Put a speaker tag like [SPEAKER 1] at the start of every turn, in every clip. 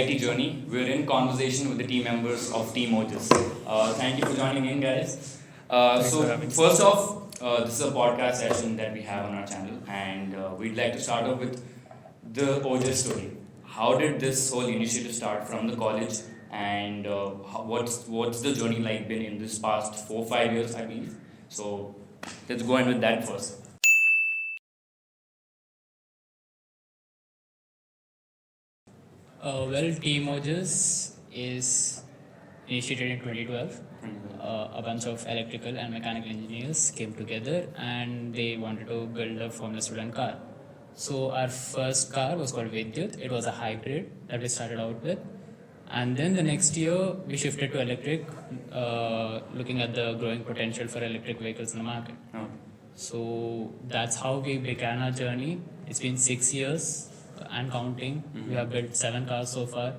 [SPEAKER 1] VIT journey. We're in conversation with the team members of Team Ojas. Thank you for joining in, guys. First off, this is a podcast session that we have on our channel, and we'd like to start off with the Ojas story. How did this whole initiative start from the college, and what's the journey like been in this past 4-5 years, I believe? So let's go in with that first.
[SPEAKER 2] Team Ojas is initiated in 2012. A bunch of electrical and mechanical engineers came together and they wanted to build a Formula Student car. So our first car was called Vidyut. It was a hybrid that we started out with. And then the next year we shifted to electric, looking at the growing potential for electric vehicles in the market.
[SPEAKER 1] Oh.
[SPEAKER 2] So that's how we began our journey. It's been 6 years and counting. We have built 7 cars so far,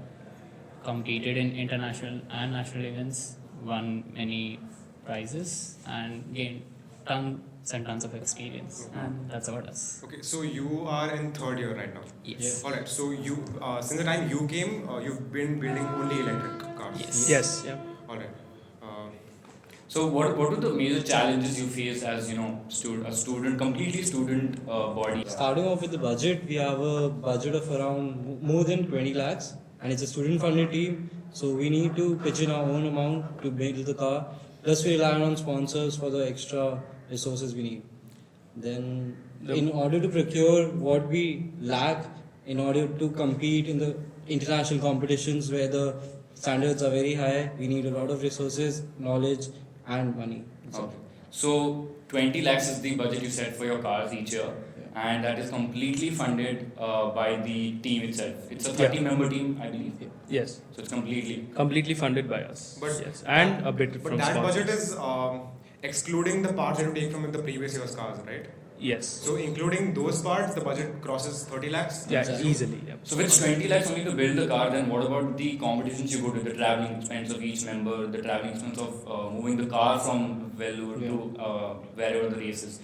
[SPEAKER 2] competed in international and national events, won many prizes, and gained tons and tons of experience. And that's about us.
[SPEAKER 3] Okay, so you are in third year right now.
[SPEAKER 2] Yes.
[SPEAKER 3] All right. So you, since the time you came, you've been building only electric cars.
[SPEAKER 2] Yes.
[SPEAKER 4] Yeah.
[SPEAKER 3] All right.
[SPEAKER 1] So what were the major challenges you faced as completely student body?
[SPEAKER 4] Starting off with the budget, we have a budget of around more than 20 lakhs, and it's a student funded team, so we need to pitch in our own amount to build the car. Plus, we rely on sponsors for the extra resources we need. Then, in order to procure what we lack, in order to compete in the international competitions where the standards are very high, we need a lot of resources, knowledge, and money.
[SPEAKER 1] Okay. So 20 lakhs is the budget you set for your cars each year, and that is completely funded by the team itself. It's a 30-member team, I believe.
[SPEAKER 4] Yes.
[SPEAKER 1] So it's completely
[SPEAKER 4] Funded by us.
[SPEAKER 3] But
[SPEAKER 4] yes. And a bit
[SPEAKER 3] But
[SPEAKER 4] from
[SPEAKER 3] that
[SPEAKER 4] sponsors.
[SPEAKER 3] budget is excluding the parts that you take from the previous year's cars, right?
[SPEAKER 4] Yes.
[SPEAKER 3] So including those parts, the budget crosses 30 lakhs.
[SPEAKER 4] Yeah, easily. Yeah.
[SPEAKER 1] So with 20 lakhs only to build the car, then what about the competitions you go to, the traveling expense of each member, the traveling expense of moving the car from Vellore to wherever the race is?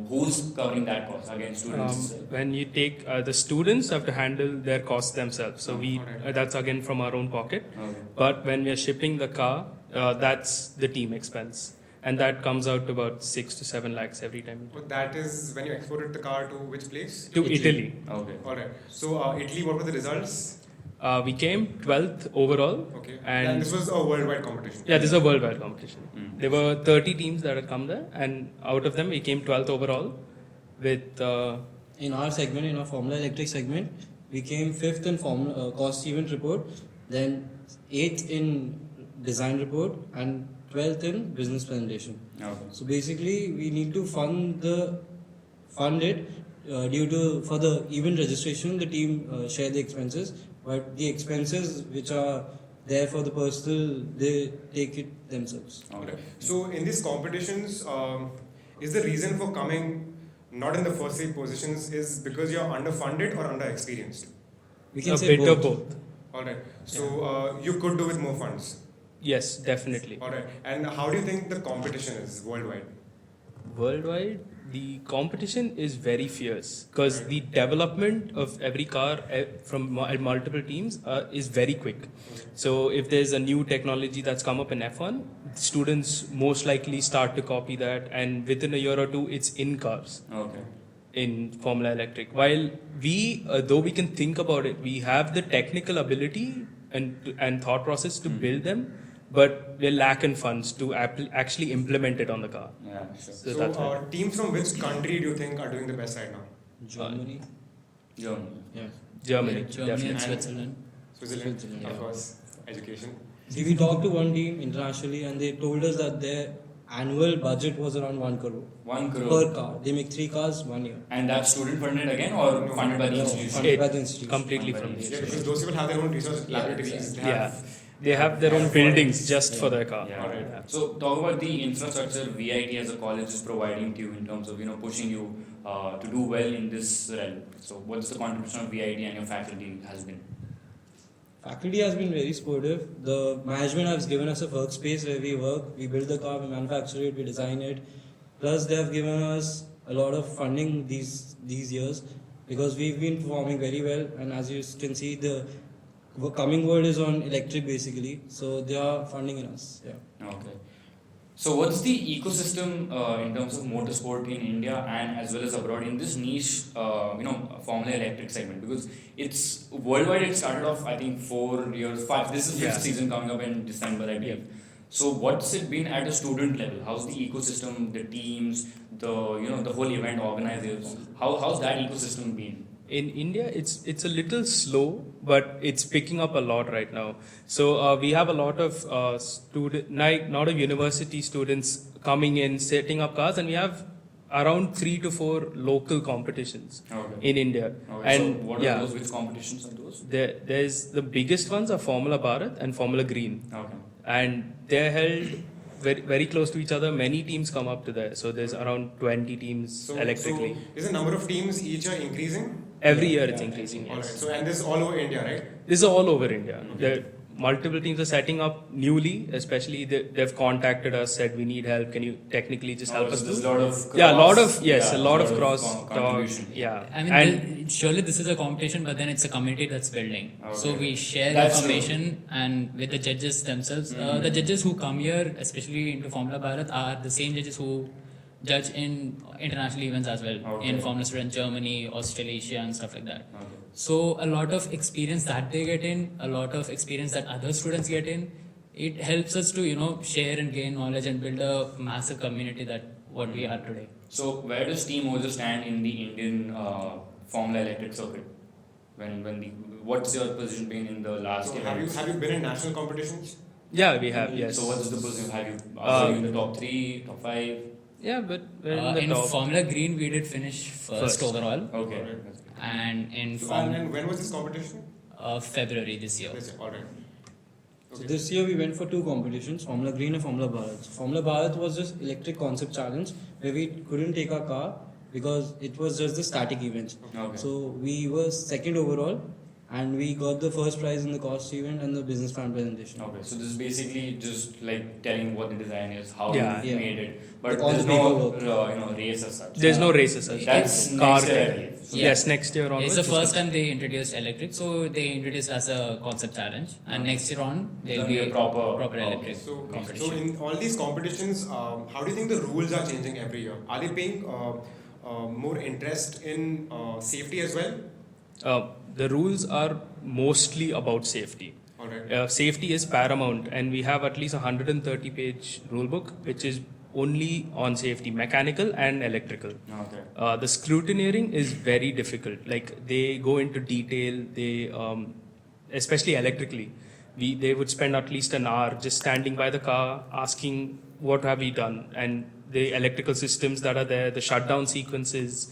[SPEAKER 1] Who's covering that cost? Again, students.
[SPEAKER 5] When you take the students have to handle their costs themselves, so we that's again from our own pocket.
[SPEAKER 1] Okay.
[SPEAKER 5] But when we are shipping the car, that's the team expense, and that comes out to about 6 to 7 lakhs every time.
[SPEAKER 3] But that is when you exported the car to which place?
[SPEAKER 5] To Italy.
[SPEAKER 1] Okay.
[SPEAKER 3] All right. So Italy, what were the results?
[SPEAKER 5] We came 12th overall.
[SPEAKER 3] Okay.
[SPEAKER 5] And
[SPEAKER 3] this was a worldwide competition.
[SPEAKER 5] yeah, this is a worldwide competition. There were 30 teams that had come there, and out of them we came 12th overall with
[SPEAKER 4] In our segment, in our Formula Electric segment, we came 5th in cost event report, then 8th in design report, and 12th in business presentation.
[SPEAKER 1] Okay.
[SPEAKER 4] So basically, we need to fund it for the event registration. The team share the expenses, but the expenses which are there for the personal, they take it themselves.
[SPEAKER 1] Okay.
[SPEAKER 3] So in these competitions, is the reason for coming not in the first 8 positions is because you're underfunded or underexperienced?
[SPEAKER 4] We can
[SPEAKER 5] a
[SPEAKER 4] say
[SPEAKER 5] bit of
[SPEAKER 4] both.
[SPEAKER 5] both.
[SPEAKER 3] All right. So you could do with more funds.
[SPEAKER 5] Yes, definitely.
[SPEAKER 3] All right. And how do you think the competition is worldwide?
[SPEAKER 5] Worldwide, the competition is very fierce because the development of every car from multiple teams is very quick. So if there's a new technology that's come up in F1, students most likely start to copy that, and within a year or two, it's in cars.
[SPEAKER 1] Okay.
[SPEAKER 5] In Formula Electric. While we, though we can think about it, we have the technical ability and thought process to build them, but we're lacking funds to actually implement it on the car.
[SPEAKER 1] Yeah, sure.
[SPEAKER 5] So
[SPEAKER 3] So
[SPEAKER 5] that's why.
[SPEAKER 3] teams from which country do you think are doing the best right now?
[SPEAKER 4] Germany.
[SPEAKER 1] Germany.
[SPEAKER 4] Yeah.
[SPEAKER 5] Germany,
[SPEAKER 2] Germany
[SPEAKER 5] definitely.
[SPEAKER 2] and Switzerland.
[SPEAKER 3] Switzerland,
[SPEAKER 4] Switzerland,
[SPEAKER 3] of
[SPEAKER 4] yeah.
[SPEAKER 3] course. Education.
[SPEAKER 4] See, we talked to one team internationally, and they told us that their annual budget was around 1 crore
[SPEAKER 1] 1 crore.
[SPEAKER 4] per car. They make 3 cars 1 year.
[SPEAKER 1] And that's student funded again or funded by the
[SPEAKER 4] No,
[SPEAKER 1] institution?
[SPEAKER 4] funded by the institution.
[SPEAKER 5] Completely
[SPEAKER 1] Funded
[SPEAKER 5] from
[SPEAKER 1] by
[SPEAKER 5] the
[SPEAKER 3] Yeah,
[SPEAKER 5] institution.
[SPEAKER 3] because those people have their own research laboratories. They have
[SPEAKER 5] Yeah, they have their own buildings just for their car.
[SPEAKER 1] Yeah.
[SPEAKER 3] Alright.
[SPEAKER 5] Yeah.
[SPEAKER 1] So talk about the infrastructure VIT as a college is providing to you in terms of pushing you to do well in this realm. So what's the contribution of VIT and your faculty has been?
[SPEAKER 4] Faculty has been very supportive. The management has given us a workspace where we work. We build the car, we manufacture it, we design it. Plus, they have given us a lot of funding these years because we've been performing very well. And as you can see, the coming word is on electric basically. So they are funding in us. Yeah.
[SPEAKER 1] Okay. So what's the ecosystem in terms of motorsport in India and as well as abroad in this niche, Formula Electric segment? Because it's worldwide. It started off, I think, 4 years, 5. This is fifth season coming up in December, I believe. So what's it been at a student level? How's the ecosystem, the teams, the whole event organizers? How's that ecosystem been?
[SPEAKER 5] In India, it's a little slow, but it's picking up a lot right now. So we have a lot of lot of university students coming in, setting up cars, and we have around 3 to 4 local competitions in India.
[SPEAKER 1] Okay.
[SPEAKER 5] And
[SPEAKER 1] so what are those? Which competitions are those?
[SPEAKER 5] There's the biggest ones are Formula Bharat and Formula Green,
[SPEAKER 1] Okay.
[SPEAKER 5] and they're held very, very close to each other. Many teams come up to there. So there's around 20 teams electrically.
[SPEAKER 3] So is the number of teams each are increasing?
[SPEAKER 5] Every year it's increasing.
[SPEAKER 3] All right.
[SPEAKER 5] Yes.
[SPEAKER 3] So and this is all over India, right?
[SPEAKER 5] This is all over India. Multiple teams are setting up newly, especially they've contacted us, said we need help. Can you technically just help us
[SPEAKER 1] There's
[SPEAKER 5] do?
[SPEAKER 1] a lot of
[SPEAKER 5] A lot of cross talk.
[SPEAKER 1] contribution.
[SPEAKER 5] Yeah,
[SPEAKER 2] I mean, surely this is a competition, but then it's a community that's building.
[SPEAKER 1] Okay.
[SPEAKER 2] So we share
[SPEAKER 1] That's
[SPEAKER 2] information and with the judges themselves. The judges who come here, especially into Formula Bharat, are the same judges who judge in international events as well, in Formula Student Germany, Australasia, and stuff like that.
[SPEAKER 1] Okay.
[SPEAKER 2] So a lot of experience that they get in, a lot of experience that other students get in, it helps us to share and gain knowledge and build a massive community that what we are today.
[SPEAKER 1] So where does Team Ojas stand in the Indian Formula Electric circuit? What's your position been in the last
[SPEAKER 3] So
[SPEAKER 1] year?
[SPEAKER 3] have you been in national competitions?
[SPEAKER 5] Yeah, we have. Yes.
[SPEAKER 1] So what's the position? Are you in the top 3, top 5?
[SPEAKER 5] Yeah, but we're in the
[SPEAKER 2] In
[SPEAKER 5] top.
[SPEAKER 2] Formula Green, we did finish first overall,
[SPEAKER 1] Okay.
[SPEAKER 2] and in
[SPEAKER 3] So,
[SPEAKER 2] Formula
[SPEAKER 3] and when was this competition?
[SPEAKER 2] February this year.
[SPEAKER 3] All right.
[SPEAKER 4] So this year we went for 2 competitions, Formula Green and Formula Bharat. So Formula Bharat was just electric concept challenge where we couldn't take our car because it was just the static event.
[SPEAKER 1] Okay.
[SPEAKER 4] So we were second overall and we got the first prize in the cost event and the business plan presentation.
[SPEAKER 1] Okay, so this is basically just like telling what the design is, how
[SPEAKER 5] Yeah.
[SPEAKER 1] you made it, but
[SPEAKER 4] Like all
[SPEAKER 1] there's
[SPEAKER 4] the
[SPEAKER 1] no
[SPEAKER 4] paperwork.
[SPEAKER 1] race as such.
[SPEAKER 5] There's no races. as
[SPEAKER 1] That's
[SPEAKER 5] such.
[SPEAKER 1] next year, I
[SPEAKER 5] Car-
[SPEAKER 1] believe. So
[SPEAKER 5] Yes, next year onwards.
[SPEAKER 2] It's the first time they introduced electric, so they introduced as a concept challenge, and next year on there'll be
[SPEAKER 1] a proper
[SPEAKER 2] electric
[SPEAKER 3] So
[SPEAKER 2] competition.
[SPEAKER 3] in all these competitions, how do you think the rules are changing every year? Are they paying more interest in safety as well?
[SPEAKER 5] The rules are mostly about safety.
[SPEAKER 3] All right.
[SPEAKER 5] Safety is paramount, and we have at least a 130-page rule book, which is only on safety, mechanical and electrical.
[SPEAKER 1] Okay.
[SPEAKER 5] The scrutineering is very difficult. Like they go into detail. They, especially electrically, they would spend at least an hour just standing by the car, asking what have we done, and the electrical systems that are there, the shutdown sequences,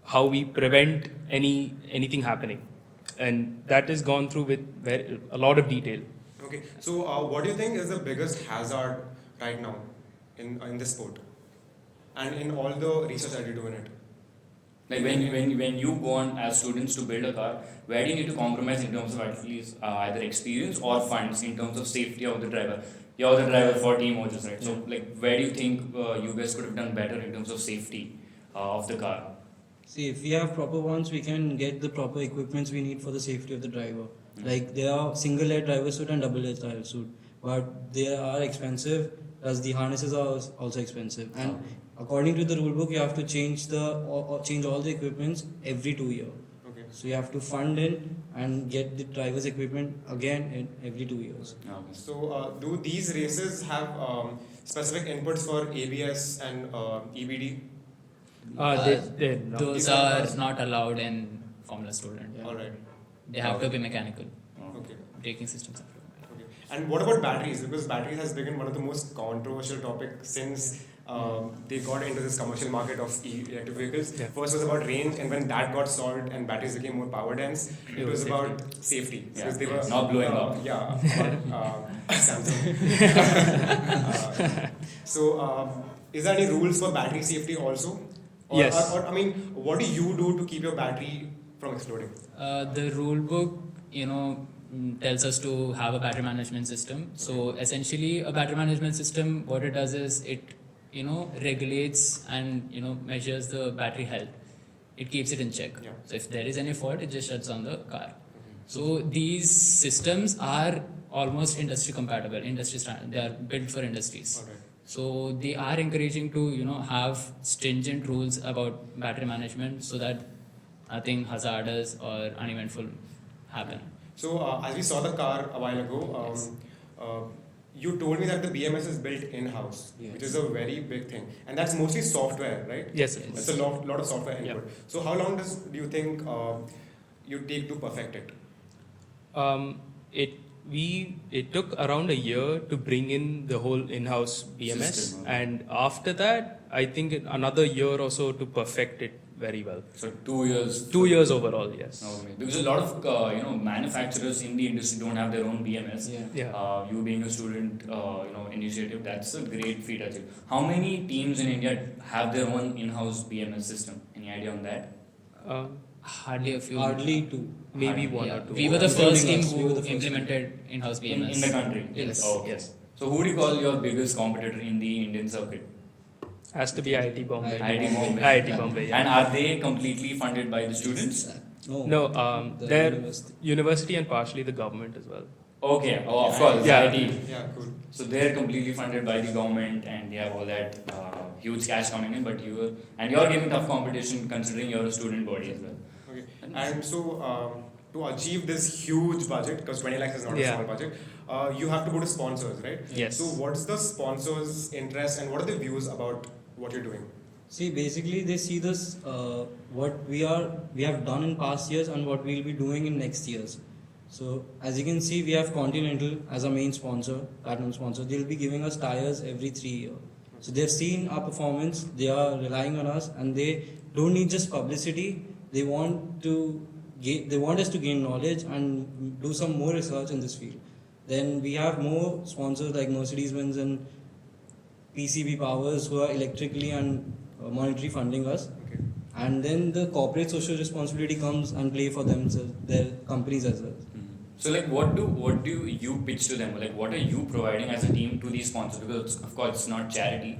[SPEAKER 5] how we prevent anything happening, and that is gone through with a lot of detail.
[SPEAKER 3] Okay. So what do you think is the biggest hazard right now in this sport, and in all the research that you do in it?
[SPEAKER 1] Like when you go on as students to build a car, where do you need to compromise in terms of at least either experience or funds in terms of safety of the driver? You're the driver for Team Ojas, right? So like where do you think you guys could have done better in terms of safety of the car?
[SPEAKER 4] See, if we have proper ones, we can get the proper equipments we need for the safety of the driver. Like there are single layer driver suit and double layer driver suit, but they are expensive. Plus the harnesses are also expensive, and according to the rule book, you have to change all the equipments every 2 years.
[SPEAKER 3] Okay.
[SPEAKER 4] So you have to fund in and get the driver's equipment again in every 2 years.
[SPEAKER 1] Okay.
[SPEAKER 3] So do these races have specific inputs for ABS and EBD?
[SPEAKER 5] They're not.
[SPEAKER 2] Those
[SPEAKER 3] These are
[SPEAKER 2] are not allowed in Formula Student.
[SPEAKER 3] All right.
[SPEAKER 2] They have to be mechanical.
[SPEAKER 3] Okay.
[SPEAKER 2] Braking systems.
[SPEAKER 3] Okay. And what about batteries? Because batteries has become one of the most controversial topics since they got into this commercial market of electric vehicles.
[SPEAKER 5] Yeah.
[SPEAKER 3] First was about range, and when that got solved and batteries became more power dense, it was
[SPEAKER 5] safety.
[SPEAKER 3] about safety.
[SPEAKER 1] Yeah.
[SPEAKER 3] Because they were
[SPEAKER 1] Not blowing up.
[SPEAKER 3] Yeah. Samsung. So is there any rules for battery safety also? Or,
[SPEAKER 5] Yes.
[SPEAKER 3] Or I mean, what do you do to keep your battery from exploding?
[SPEAKER 2] The rule book, tells us to have a battery management system. So essentially, a battery management system, what it does is it, regulates and measures the battery health. It keeps it in check.
[SPEAKER 3] Yeah.
[SPEAKER 2] So if there is any fault, it just shuts down the car. So these systems are almost industry compatible, industry standard. They are built for industries.
[SPEAKER 3] Alright.
[SPEAKER 2] So they are encouraging to have stringent rules about battery management so that nothing hazardous or uneventful happen.
[SPEAKER 3] So as we saw the car a while ago,
[SPEAKER 2] Yes.
[SPEAKER 3] you told me that the BMS is built in-house,
[SPEAKER 4] Yes.
[SPEAKER 3] which is a very big thing, and that's mostly software, right?
[SPEAKER 5] Yes, of
[SPEAKER 3] It's
[SPEAKER 5] course.
[SPEAKER 3] a lot of software
[SPEAKER 5] Yeah.
[SPEAKER 3] input. So how long do you think you take to perfect it?
[SPEAKER 5] It took around a year to bring in the whole in-house BMS,
[SPEAKER 1] System,
[SPEAKER 5] and after that, I think another year or so to perfect it very well.
[SPEAKER 1] So 2 years.
[SPEAKER 5] 2 years overall, yes.
[SPEAKER 1] Okay. Because a lot of manufacturers in the industry don't have their own BMS.
[SPEAKER 4] Yeah.
[SPEAKER 5] Yeah.
[SPEAKER 1] You being a student, initiative, that's a great feat actually. How many teams in India have their own in-house BMS system? Any idea on that?
[SPEAKER 2] Hardly a few.
[SPEAKER 4] Hardly two.
[SPEAKER 5] Maybe
[SPEAKER 1] Yeah.
[SPEAKER 5] one
[SPEAKER 2] Yeah,
[SPEAKER 5] or two.
[SPEAKER 2] we were the
[SPEAKER 4] Including
[SPEAKER 2] first team
[SPEAKER 4] us, we were
[SPEAKER 2] who
[SPEAKER 4] the first
[SPEAKER 2] implemented in-house BMS.
[SPEAKER 1] In the country?
[SPEAKER 2] Yes.
[SPEAKER 1] Oh, okay.
[SPEAKER 5] Yes.
[SPEAKER 1] So who do you call your biggest competitor in the Indian circuit?
[SPEAKER 5] Has to be IIT Bombay.
[SPEAKER 1] IIT Bombay.
[SPEAKER 5] IIT Bombay, yeah.
[SPEAKER 1] And are they completely funded by the students?
[SPEAKER 5] No,
[SPEAKER 4] the
[SPEAKER 5] they're
[SPEAKER 4] university.
[SPEAKER 5] university and partially the government as well.
[SPEAKER 1] Okay, of course,
[SPEAKER 5] Yeah.
[SPEAKER 1] IIT.
[SPEAKER 3] Yeah, cool.
[SPEAKER 1] So they're completely funded by the government and they have all that huge cash coming in, but you're giving tough competition considering you're a student body as well.
[SPEAKER 3] Okay. And so to achieve this huge budget, because 20 lakhs is not a
[SPEAKER 5] Yeah.
[SPEAKER 3] small budget, you have to go to sponsors, right?
[SPEAKER 5] Yes.
[SPEAKER 3] So what's the sponsors' interest and what are their views about what you're doing?
[SPEAKER 4] See, basically they see this what we have done in past years and what we'll be doing in next years. So as you can see, we have Continental as our main sponsor, platinum sponsor. They'll be giving us tires every 3 years. So they've seen our performance. They are relying on us, and they don't need just publicity. They want us to gain knowledge and do some more research in this field. Then we have more sponsors like Mercedes-Benz and PCB Powers who are electrically and monetary funding us.
[SPEAKER 3] Okay.
[SPEAKER 4] And then the corporate social responsibility comes and play for themselves, their companies as well.
[SPEAKER 1] So like what do you pitch to them? Like what are you providing as a team to these sponsors? Because of course it's not charity.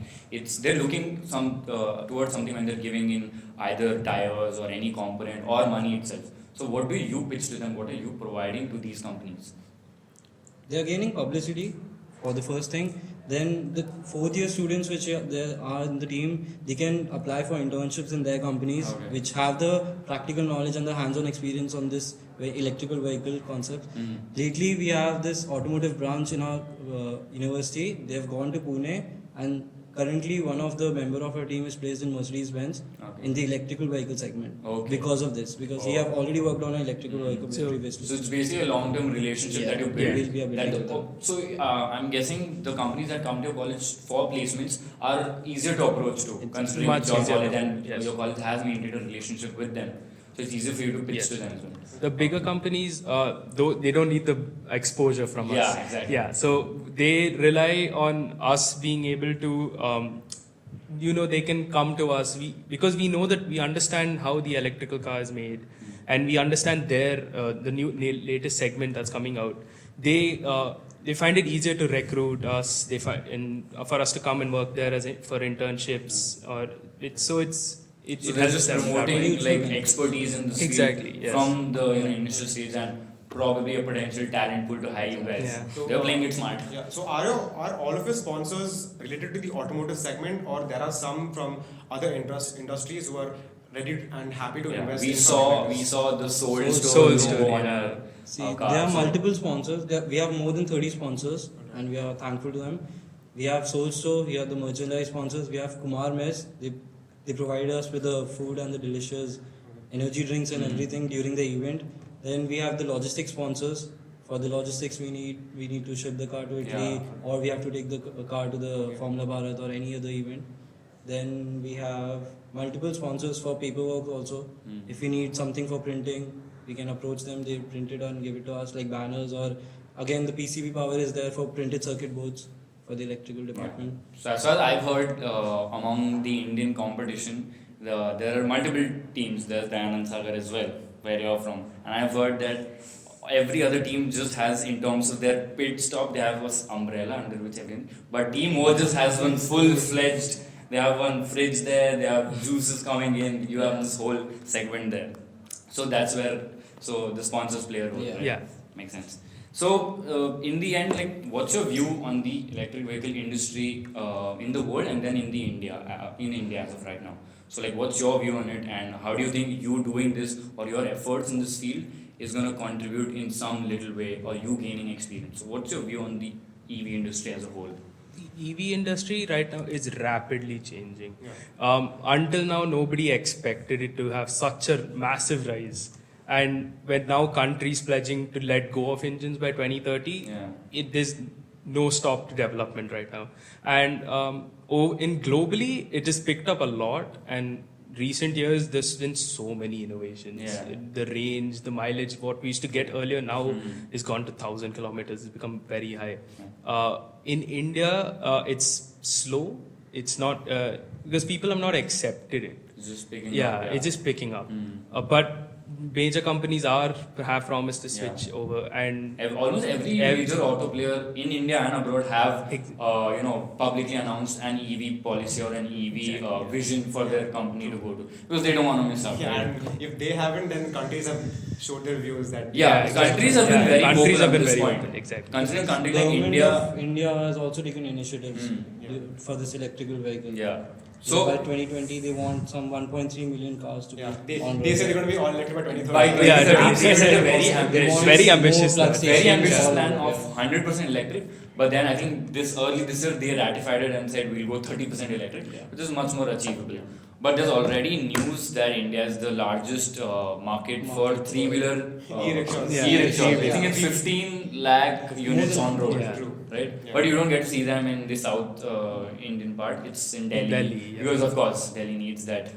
[SPEAKER 1] They're looking towards something when they're giving in either tires or any component or money itself. So what do you pitch to them? What are you providing to these companies?
[SPEAKER 4] They are gaining publicity for the first thing. Then the fourth year students which are in the team, they can apply for internships in their companies,
[SPEAKER 1] Okay.
[SPEAKER 4] which have the practical knowledge and the hands-on experience on this electrical vehicle concept. Lately, we have this automotive branch in our university. They have gone to Pune, and currently one of the member of our team is placed in Mercedes-Benz
[SPEAKER 1] Okay.
[SPEAKER 4] in the electrical vehicle segment.
[SPEAKER 1] Okay.
[SPEAKER 4] Because of this, because he
[SPEAKER 1] Oh.
[SPEAKER 4] have already worked on an electrical vehicle
[SPEAKER 5] So-
[SPEAKER 4] previously.
[SPEAKER 1] So it's basically a long-term relationship
[SPEAKER 4] Yeah.
[SPEAKER 1] that you
[SPEAKER 4] Yeah.
[SPEAKER 1] build.
[SPEAKER 4] We'll be able to
[SPEAKER 1] That
[SPEAKER 4] do that.
[SPEAKER 1] so I'm guessing the companies that come to your college for placements are easier to approach to, considering
[SPEAKER 5] much
[SPEAKER 1] it's your
[SPEAKER 5] easier.
[SPEAKER 1] college and
[SPEAKER 5] Yes.
[SPEAKER 1] your college has maintained a relationship with them. So it's easier for you to pitch
[SPEAKER 5] Yes.
[SPEAKER 1] to them as well.
[SPEAKER 5] The bigger companies, though they don't need the exposure from us.
[SPEAKER 1] Yeah, exactly.
[SPEAKER 5] Yeah, so they rely on us being able to, they can come to us because we know that we understand how the electrical car is made, and we understand the new latest segment that's coming out. They find it easier to recruit us. They find for us to come and work there for internships, or it's.
[SPEAKER 1] So they're just promoting like expertise in the field
[SPEAKER 5] Exactly, yes.
[SPEAKER 1] from the initial stage and probably a potential talent pool to hire you guys.
[SPEAKER 5] Yeah.
[SPEAKER 3] So,
[SPEAKER 1] They're playing it smart.
[SPEAKER 3] Yeah. So are all of your sponsors related to the automotive segment, or there are some from other industries who are ready and happy to
[SPEAKER 1] Yeah.
[SPEAKER 3] invest?
[SPEAKER 1] We
[SPEAKER 3] in
[SPEAKER 1] saw the Soul
[SPEAKER 4] Soul
[SPEAKER 1] Store
[SPEAKER 5] Store,
[SPEAKER 1] logo on
[SPEAKER 5] yeah.
[SPEAKER 1] our
[SPEAKER 4] See,
[SPEAKER 1] car.
[SPEAKER 4] there are
[SPEAKER 1] So-
[SPEAKER 4] multiple sponsors. We have more than 30 sponsors, and we are thankful to them. We have Soul Store, we have the merchandise sponsors. We have Kumar Mess. They provide us with the food and the delicious energy drinks and everything during the event. Then we have the logistics sponsors. For the logistics, we need to ship the car to Italy,
[SPEAKER 1] Yeah.
[SPEAKER 4] or we have to take the car to the Formula Bharat or any other event. Then we have multiple sponsors for paperwork also. If we need something for printing, we can approach them. They print it and give it to us, like banners, or again the PCB power is there for printed circuit boards for the electrical department.
[SPEAKER 1] So as far as I've heard, among the Indian competition, there are multiple teams. There's Dayanand Sagar as well, where you're from, and I've heard that every other team just has, in terms of their pit stop, they have this umbrella under which everything. But Team Ojas has one full-fledged. They have one fridge there. They have juices coming in. You have this whole segment there. So that's where So the sponsors play a role.
[SPEAKER 2] Yeah.
[SPEAKER 1] Right?
[SPEAKER 5] Yeah.
[SPEAKER 1] Makes sense. So in the end, like, what's your view on the electric vehicle industry in the world and then in India as of right now? So like, what's your view on it, and how do you think you doing this or your efforts in this field is going to contribute in some little way, or you gaining experience? So what's your view on the EV industry as a whole?
[SPEAKER 5] The EV industry right now is rapidly changing.
[SPEAKER 3] Yeah.
[SPEAKER 5] Until now, nobody expected it to have such a massive rise. And when now countries pledging to let go of engines by 2030,
[SPEAKER 1] Yeah.
[SPEAKER 5] there's no stop to development right now. And in globally, it has picked up a lot. And recent years, there's been so many innovations.
[SPEAKER 1] Yeah.
[SPEAKER 5] The range, the mileage, what we used to get earlier now is gone to 1,000 kilometers. It's become very high. In India, it's slow. It's not because people have not accepted it.
[SPEAKER 1] It's just picking
[SPEAKER 5] Yeah,
[SPEAKER 1] up.
[SPEAKER 5] it's just picking up. But major companies have promised to switch over, and
[SPEAKER 1] Almost every major auto player in India and abroad have publicly announced an EV policy or an EV vision for their company to go to, because they don't want to miss out.
[SPEAKER 3] Yeah,
[SPEAKER 1] Right?
[SPEAKER 3] and if they haven't, then countries have showed their views that.
[SPEAKER 1] Countries have been very
[SPEAKER 5] countries
[SPEAKER 1] vocal
[SPEAKER 5] have
[SPEAKER 1] at
[SPEAKER 5] been
[SPEAKER 1] this
[SPEAKER 5] very
[SPEAKER 1] point.
[SPEAKER 5] open, exactly.
[SPEAKER 1] Considering countries like
[SPEAKER 4] Government
[SPEAKER 1] India.
[SPEAKER 4] of India has also taken initiatives
[SPEAKER 3] Yeah.
[SPEAKER 4] for this electrical vehicle.
[SPEAKER 1] Yeah.
[SPEAKER 4] So by
[SPEAKER 1] So
[SPEAKER 4] 2020, they want some 1.3 million cars to
[SPEAKER 3] Yeah,
[SPEAKER 4] be
[SPEAKER 3] they
[SPEAKER 4] on
[SPEAKER 3] say
[SPEAKER 4] road.
[SPEAKER 3] they're going to be all electric by 2030.
[SPEAKER 1] by 2030, they set a very
[SPEAKER 4] They
[SPEAKER 1] ambitious,
[SPEAKER 4] want
[SPEAKER 5] Very
[SPEAKER 4] more
[SPEAKER 5] ambitious
[SPEAKER 4] plug
[SPEAKER 5] plan.
[SPEAKER 4] stations
[SPEAKER 1] very ambitious
[SPEAKER 4] all
[SPEAKER 1] plan
[SPEAKER 4] over,
[SPEAKER 1] of 100% electric. But then I think this year they ratified it and said we'll go 30% electric, which is much more achievable. But there's already news that India is the largest market for three-wheeler
[SPEAKER 3] E-rickshaws.
[SPEAKER 5] Yeah.
[SPEAKER 1] E-rickshaws. I
[SPEAKER 4] Yeah.
[SPEAKER 1] think it's 15 lakh units on road,
[SPEAKER 5] Yeah.
[SPEAKER 3] True.
[SPEAKER 1] right?
[SPEAKER 3] Yeah.
[SPEAKER 1] But you don't get to see them in the South Indian part. It's in Delhi,
[SPEAKER 5] Delhi, yeah.
[SPEAKER 1] because of course Delhi needs that.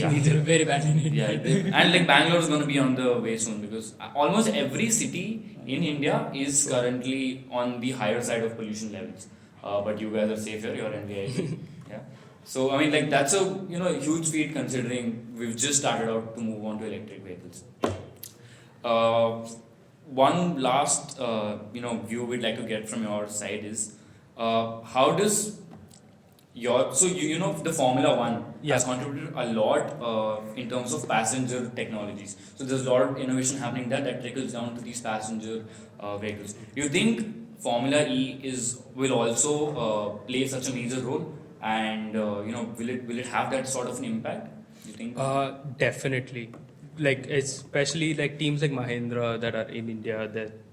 [SPEAKER 1] Yeah.
[SPEAKER 2] They're very badly needed.
[SPEAKER 1] Yeah, and like Bangalore is going to be on the way soon, because almost every city in India is currently on the higher side of pollution levels. But you guys are safer. You're in VIP. Yeah. So I mean, like, that's a huge feat, considering we've just started out to move on to electric vehicles. One last view we'd like to get from your side is how does the Formula One has contributed a lot in terms of passenger technologies. So there's a lot of innovation happening there that trickles down to these passenger vehicles. Do you think Formula E will also play such a major role, and will it have that sort of an impact? You think?
[SPEAKER 5] Definitely. Like, especially like teams like Mahindra that are in India,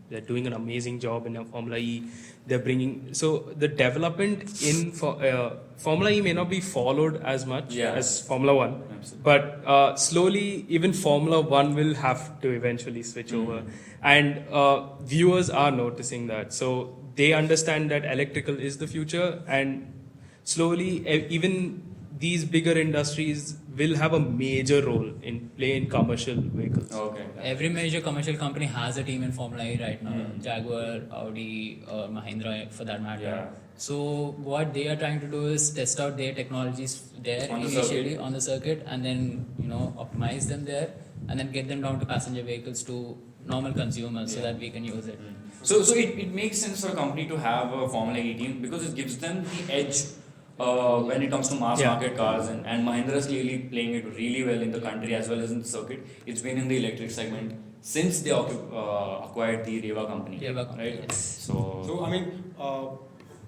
[SPEAKER 5] they're doing an amazing job in Formula E. They're bringing, so the development in Formula E may not be followed as much as Formula One.
[SPEAKER 1] Absolutely.
[SPEAKER 5] But slowly, even Formula One will have to eventually switch over, and viewers are noticing that. So they understand that electrical is the future, and slowly, even these bigger industries will have a major role in commercial vehicles.
[SPEAKER 1] Okay.
[SPEAKER 2] Every major commercial company has a team in Formula E right now. Jaguar, Audi, or Mahindra for that matter.
[SPEAKER 1] Yeah.
[SPEAKER 2] So what they are trying to do is test out their technologies there
[SPEAKER 1] On the
[SPEAKER 2] initially
[SPEAKER 1] circuit.
[SPEAKER 2] on the circuit, and then optimize them there, and then get them down to passenger vehicles to normal consumers so that we can use it.
[SPEAKER 1] So it makes sense for a company to have a Formula E team, because it gives them the edge when it comes to mass market cars, and Mahindra is clearly playing it really well in the country as well as in the circuit. It's been in the electric segment since they acquired the Reva company.
[SPEAKER 2] Reva company,
[SPEAKER 1] right?
[SPEAKER 2] yes.
[SPEAKER 3] So I mean,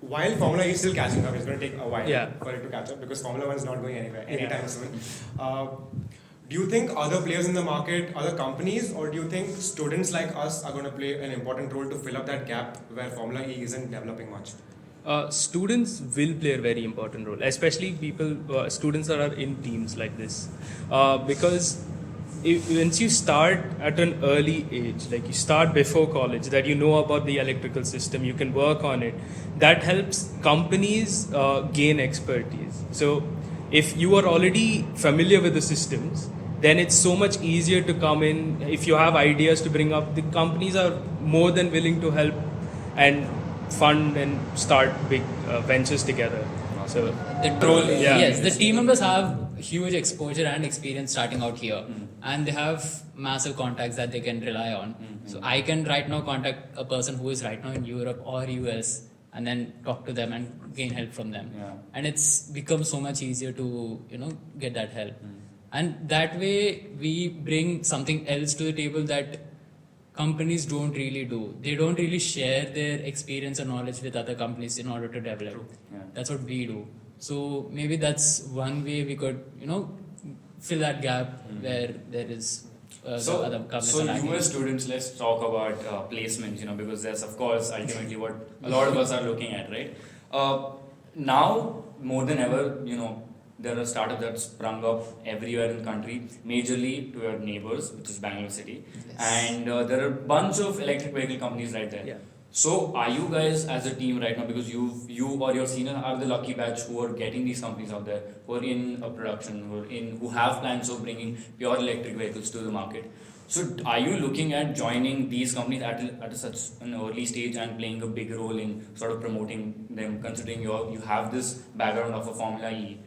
[SPEAKER 3] while Formula E is still catching up, it's going to take a while for it to catch up, because Formula One is not going anywhere anytime soon. Do you think other players in the market, other companies, or do you think students like us are going to play an important role to fill up that gap where Formula E isn't developing much?
[SPEAKER 5] Students will play a very important role, especially students that are in teams like this, because once you start at an early age, like you start before college, that you know about the electrical system, you can work on it. That helps companies gain expertise. So if you are already familiar with the systems, then it's so much easier to come in. If you have ideas to bring up, the companies are more than willing to help and fund and start big ventures together. So
[SPEAKER 2] The team members have huge exposure and experience starting out here, and they have massive contacts that they can rely on. So I can right now contact a person who is right now in Europe or US, and then talk to them and gain help from them. And it's become so much easier to get that help. And that way we bring something else to the table that companies don't really do. They don't really share their experience and knowledge with other companies in order to develop.
[SPEAKER 1] Yeah.
[SPEAKER 2] That's what we do. So maybe that's one way we could, fill that gap where there is the other companies.
[SPEAKER 1] So
[SPEAKER 2] are lacking.
[SPEAKER 1] US students, let's talk about placements, because that's of course ultimately what a lot of us are looking at, right? Now more than ever, there are startups that sprung up everywhere in the country, majorly to your neighbors, which is Bangalore City, and there are a bunch of electric vehicle companies right there.
[SPEAKER 5] Yeah.
[SPEAKER 1] So are you guys as a team right now, because you or your senior are the lucky batch who are getting these companies out there, who are in a production, who have plans of bringing pure electric vehicles to the market. So are you looking at joining these companies at such an early stage and playing a big role in sort of promoting them, considering you have this background of a Formula E,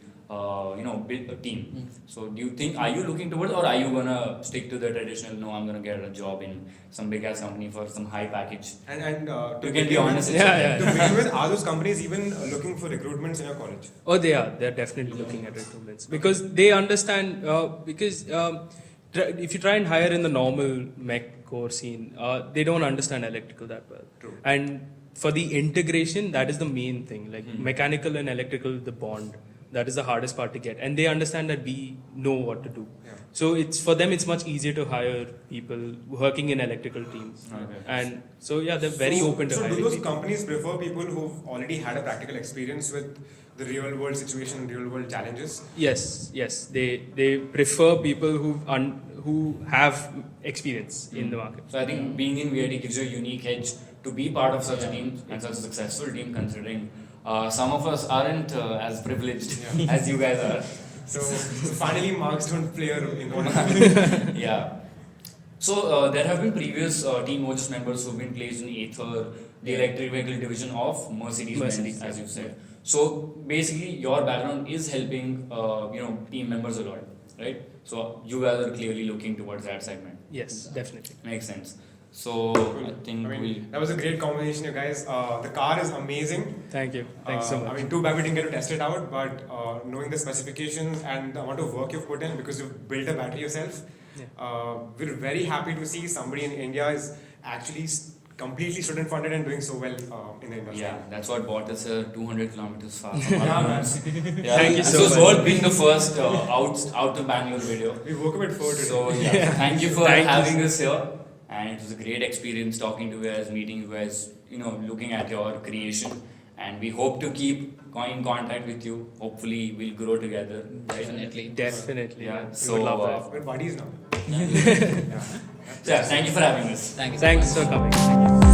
[SPEAKER 1] team. So do you think, are you looking towards, or are you gonna stick to the traditional, no, I'm gonna get a job in some big ass company for some high package?
[SPEAKER 3] And
[SPEAKER 1] You can be honest.
[SPEAKER 3] To begin with, are those companies even looking for recruitments in your college?
[SPEAKER 5] Oh, they are. They're definitely looking at recruitments because they understand. If you try and hire in the normal mech core scene, they don't understand electrical that well.
[SPEAKER 3] True.
[SPEAKER 5] And for the integration, that is the main thing. Like mechanical and electrical, the bond. That is the hardest part to get, and they understand that we know what to do.
[SPEAKER 3] Yeah.
[SPEAKER 5] So it's for them. It's much easier to hire people working in electrical teams, and so they're very open to
[SPEAKER 3] So
[SPEAKER 5] hiring.
[SPEAKER 3] do those
[SPEAKER 5] people.
[SPEAKER 3] companies prefer people who've already had a practical experience with the real world situation, real world challenges?
[SPEAKER 5] Yes. They prefer people who have experience in the market.
[SPEAKER 1] So I think being in VIT gives you a unique edge to be part of such a team and such a successful team, considering some of us aren't as privileged as you guys are.
[SPEAKER 3] So finally, marks don't play a important
[SPEAKER 1] Yeah. So there have been previous Team Ojas members who've been placed in Ather, the electric vehicle division of Mercedes-Benz, as you said. So basically, your background is helping, team members a lot, right? So you guys are clearly looking towards that segment.
[SPEAKER 5] Yes, definitely.
[SPEAKER 1] Makes sense. So I think
[SPEAKER 3] that was a great conversation, you guys. The car is amazing.
[SPEAKER 5] Thank you. Thanks so much.
[SPEAKER 3] Too bad we didn't get to test it out, but knowing the specifications and the amount of work you've put in because you've built a battery yourself, we're very happy to see somebody in India is actually completely student funded and doing so well in the industry.
[SPEAKER 1] yeah, that's what brought us 200 kilometers far.
[SPEAKER 3] Yeah, man.
[SPEAKER 5] Thank you so
[SPEAKER 1] This was
[SPEAKER 5] much.
[SPEAKER 1] worth being the first out to Bangalore video.
[SPEAKER 3] We woke up at 4 today.
[SPEAKER 1] So thank you for
[SPEAKER 5] Thank you.
[SPEAKER 1] having us here, and it was a great experience talking to you guys, meeting you guys, looking at your creation, and we hope to keep in contact with you. Hopefully, we'll grow together. Right?
[SPEAKER 5] Definitely.
[SPEAKER 1] Yeah.
[SPEAKER 5] We
[SPEAKER 1] So
[SPEAKER 5] would love that.
[SPEAKER 3] We're buddies now.
[SPEAKER 1] yeah, thank you for having us.
[SPEAKER 2] Thank you so
[SPEAKER 5] Thanks
[SPEAKER 2] much.
[SPEAKER 5] for coming. Thank you.